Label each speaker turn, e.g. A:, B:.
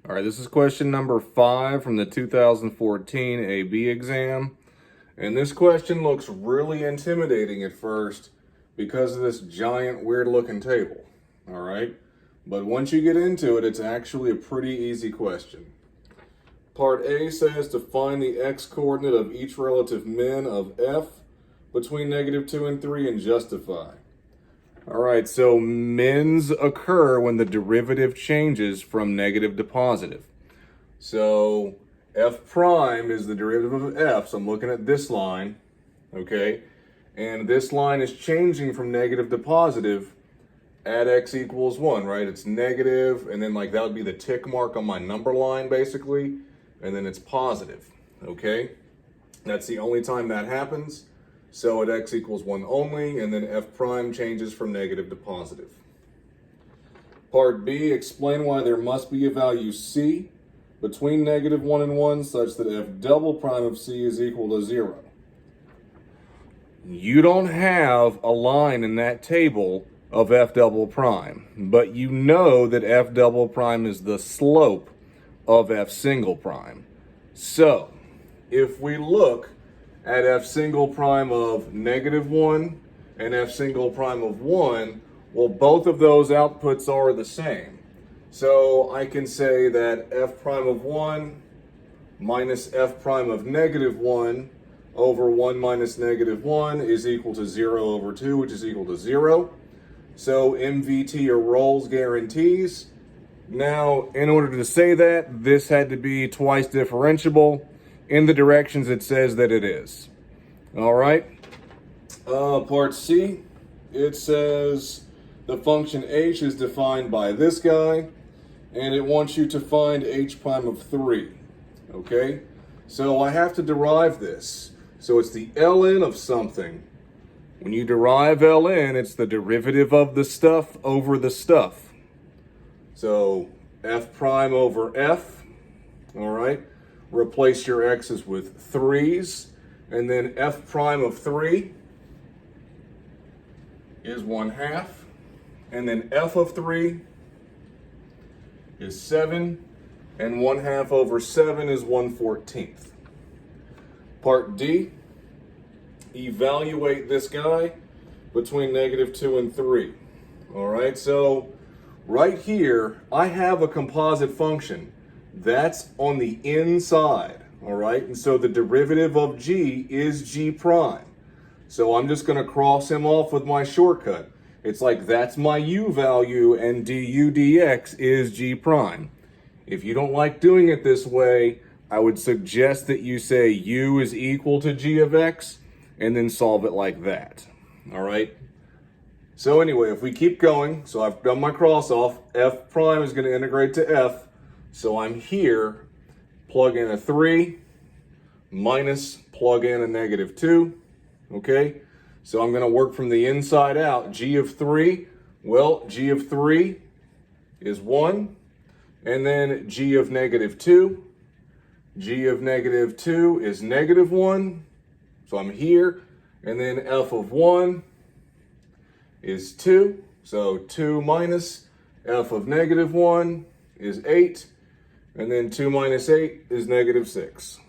A: All right, this is question number 5 from the 2014 AB exam. And this question looks really intimidating at first because of this giant weird looking table. All right, but once you get into it, it's actually a pretty easy question. Part A says to find the x-coordinate of each relative min of f between -2 and 3 and justify. All right, so mins occur when the derivative changes from negative to positive. So f prime is the derivative of f, so I'm looking at this line, okay? And this line is changing from negative to positive at x equals 1, right? It's negative, and then like that would be the tick mark on my number line, basically, and then it's positive, okay? That's the only time that happens. So at x equals 1 only, and then f prime changes from negative to positive. Part B, explain why there must be a value c between -1 and 1 such that f double prime of c is equal to 0. You don't have a line in that table of f double prime, but you know that f double prime is the slope of f single prime. So if we look at f single prime of -1 and f single prime of 1, well, both of those outputs are the same. So I can say that f prime of 1 minus f prime of -1 over 1 minus -1 is equal to 0 over 2, which is equal to 0. So MVT or Rolle's guarantees. Now, in order to say that, this had to be twice differentiable in the directions it says that it is. All right. Part C, it says the function h is defined by this guy, and it wants you to find h prime of 3. Okay, so I have to derive this. So it's the ln of something. When you derive ln, it's the derivative of the stuff over the stuff. So f prime over f, all right? Replace your x's with 3's, and then f prime of 3 is 1/2, and then f of 3 is 7, and 1/2 over 7 is 1/14. Part D, evaluate this guy between -2 and 3. All right, so right here, I have a composite function that's on the inside, all right? And so the derivative of g is g prime. So I'm just gonna cross him off with my shortcut. It's like that's my u value and du dx is g prime. If you don't like doing it this way, I would suggest that you say u is equal to g of x and then solve it like that, all right? So anyway, if we keep going, so I've done my cross off, f prime is gonna integrate to f. So I'm here, plug in a 3, minus plug in a -2, okay? So I'm gonna work from the inside out. G of 3, well, G of 3 is 1, and then G of -2. G of -2 is -1, so I'm here, and then F of 1 is 2, so 2 minus F of -1 is 8, and then 2 minus 8 is -6.